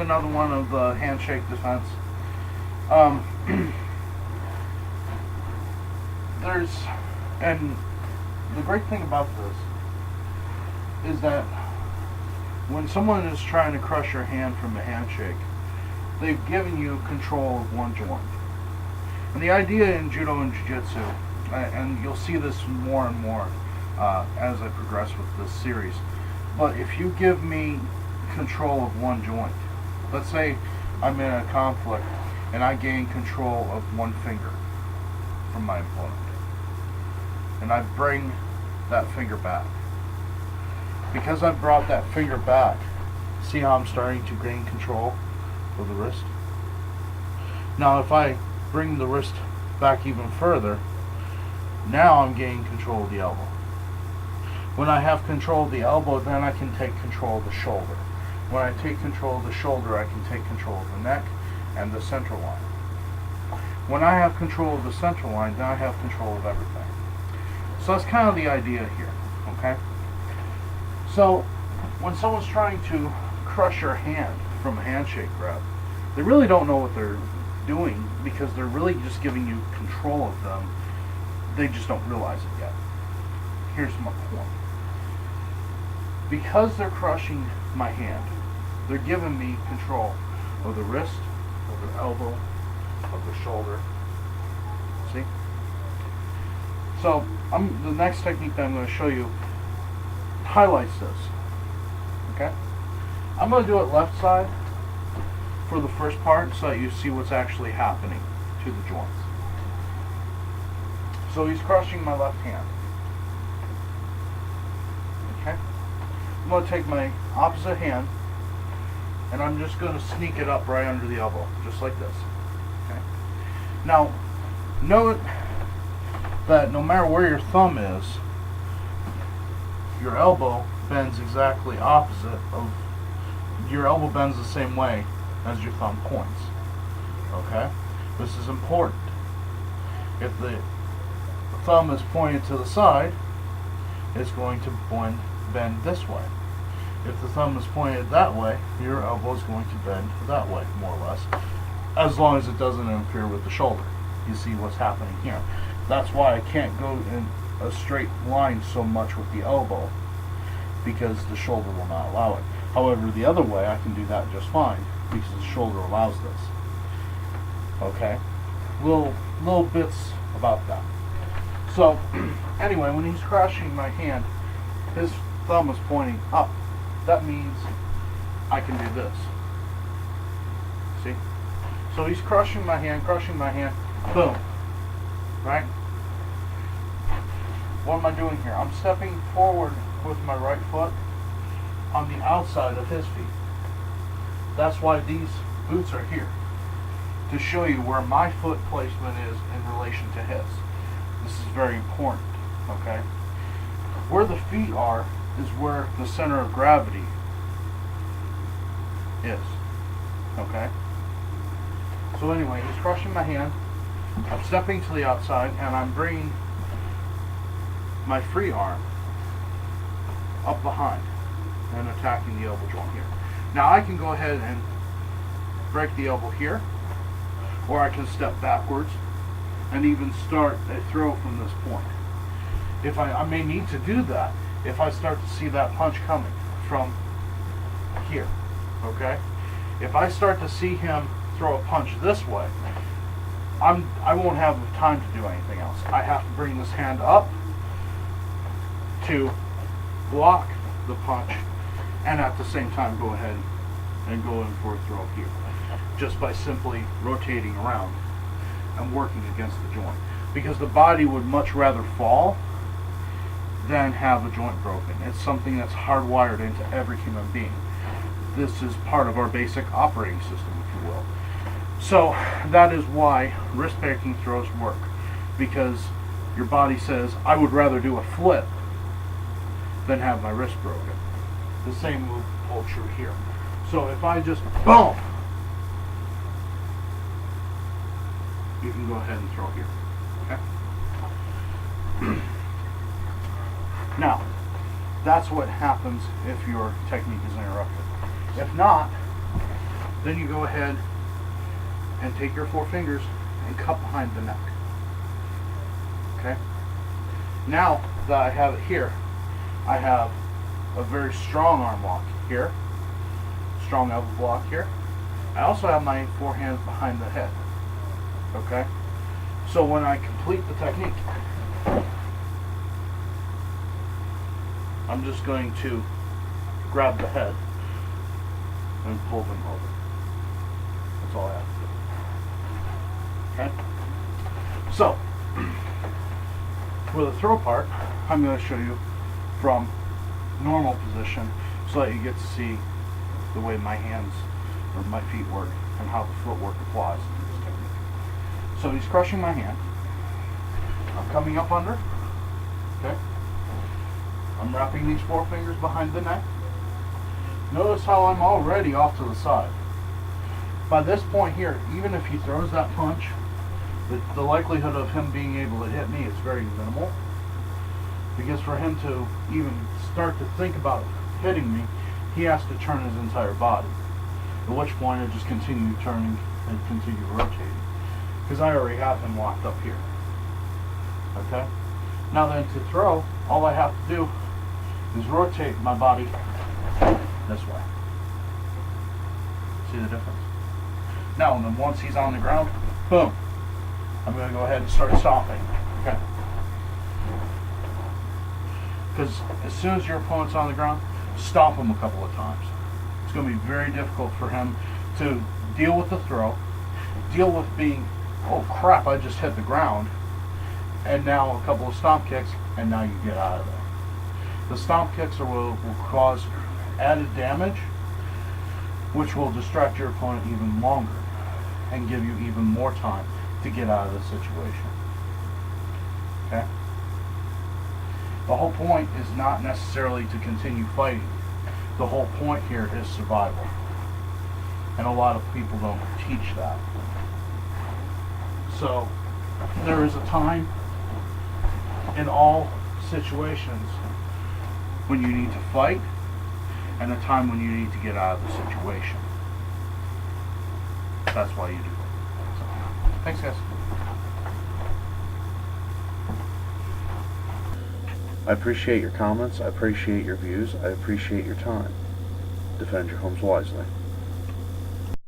another one of the handshake defense. Um, there's, and the great thing about this is that when someone is trying to crush your hand from a handshake, they've given you control of one joint. And the idea in judo and jiu-jitsu, and you'll see this more and more as I progress with this series, but if you give me control of one joint, let's say I'm in a conflict and I gain control of one finger from my opponent, and I bring that finger back. Because I brought that finger back, see how I'm starting to gain control of the wrist? Now if I bring the wrist back even further, now I'm gaining control of the elbow. When I have control of the elbow, then I can take control of the shoulder. When I take control of the shoulder, I can take control of the neck and the central line. When I have control of the central line, then I have control of everything. So that's kind of the idea here, okay? So when someone's trying to crush your hand from a handshake grab, they really don't know what they're doing because they're really just giving you control of them. They just don't realize it yet. Here's my point. Because they're crushing my hand, they're giving me control of the wrist, of the elbow, of the shoulder. See? So the next technique that I'm going to show you highlights this. Okay? I'm going to do it left side for the first part so that you see what's actually happening to the joints. So he's crushing my left hand. Okay? I'm going to take my opposite hand and I'm just going to sneak it up right under the elbow, just like this. Okay? Now, note that no matter where your thumb is, your elbow bends exactly opposite of, your elbow bends the same way as your thumb points. Okay? This is important. If the thumb is pointed to the side, it's going to bend this way. If the thumb is pointed that way, your elbow is going to bend that way, more or less, as long as it doesn't interfere with the shoulder. You see what's happening here. That's why I can't go in a straight line so much with the elbow, because the shoulder will not allow it. However, the other way I can do that just fine because the shoulder allows this. Okay? Little bits about that. So anyway, when he's crushing my hand, his thumb is pointing up. That means I can do this. See? So he's crushing my hand, boom. Right? What am I doing here? I'm stepping forward with my right foot on the outside of his feet. That's why these boots are here, to show you where my foot placement is in relation to his. This is very important, okay? Where the feet are is where the center of gravity is, okay? So anyway, he's crushing my hand, I'm stepping to the outside, and I'm bringing my free arm up behind and attacking the elbow joint here. Now I can go ahead and break the elbow here, or I can step backwards and even start a throw from this point. If I may need to do that if I start to see that punch coming from here, okay? If I start to see him throw a punch this way, I won't have time to do anything else. I have to bring this hand up to block the punch and at the same time go ahead and go in for a throw here, just by simply rotating around and working against the joint, because the body would much rather fall than have a joint broken. It's something that's hardwired into every human being. This is part of our basic operating system, if you will. So that is why wrist breaking throws work, because your body says, I would rather do a flip than have my wrist broken. The same move holds true here. So if I just boom, you can go ahead and throw here. Okay? Now, that's what happens if your technique is interrupted. If not, Then you go ahead and take your 4 fingers and cup behind the neck. Okay? Now that I have it here, I have a very strong arm lock here, strong elbow block here. I also have my 4 hands behind the head. Okay? So when I complete the technique, I'm just going to grab the head and pull them over. That's all I have to do. Okay? So, for the throw part, I'm going to show you from normal position so that you get to see the way my hands or my feet work and how the footwork applies to this technique. So he's crushing my hand. I'm coming up under. Okay? I'm wrapping these 4 fingers behind the neck. Notice how I'm already off to the side. By this point here, even if he throws that punch, the likelihood of him being able to hit me is very minimal. Because for him to even start to think about hitting me, he has to turn his entire body. At which point I just continue turning and continue rotating. Because I already have him locked up here. Okay? Now then, to throw, all I have to do is rotate my body this way. See the difference? Now, and then once he's on the ground, boom, I'm going to go ahead and start stomping. Okay? Because as soon as your opponent's on the ground, stomp him a couple of times. It's going to be very difficult for him to deal with the throw, deal with being, oh crap, I just hit the ground, and now a couple of stomp kicks, and now you get out of there. The stomp kicks will cause added damage, which will distract your opponent even longer and give you even more time to get out of the situation. Okay? The whole point is not necessarily to continue fighting. The whole point here is survival. And a lot of people don't teach that. So, there is a time in all situations when you need to fight, and a time when you need to get out of the situation. That's why you do it. So, thanks, guys. I appreciate your comments. I appreciate your views. I appreciate your time. Defend your homes wisely.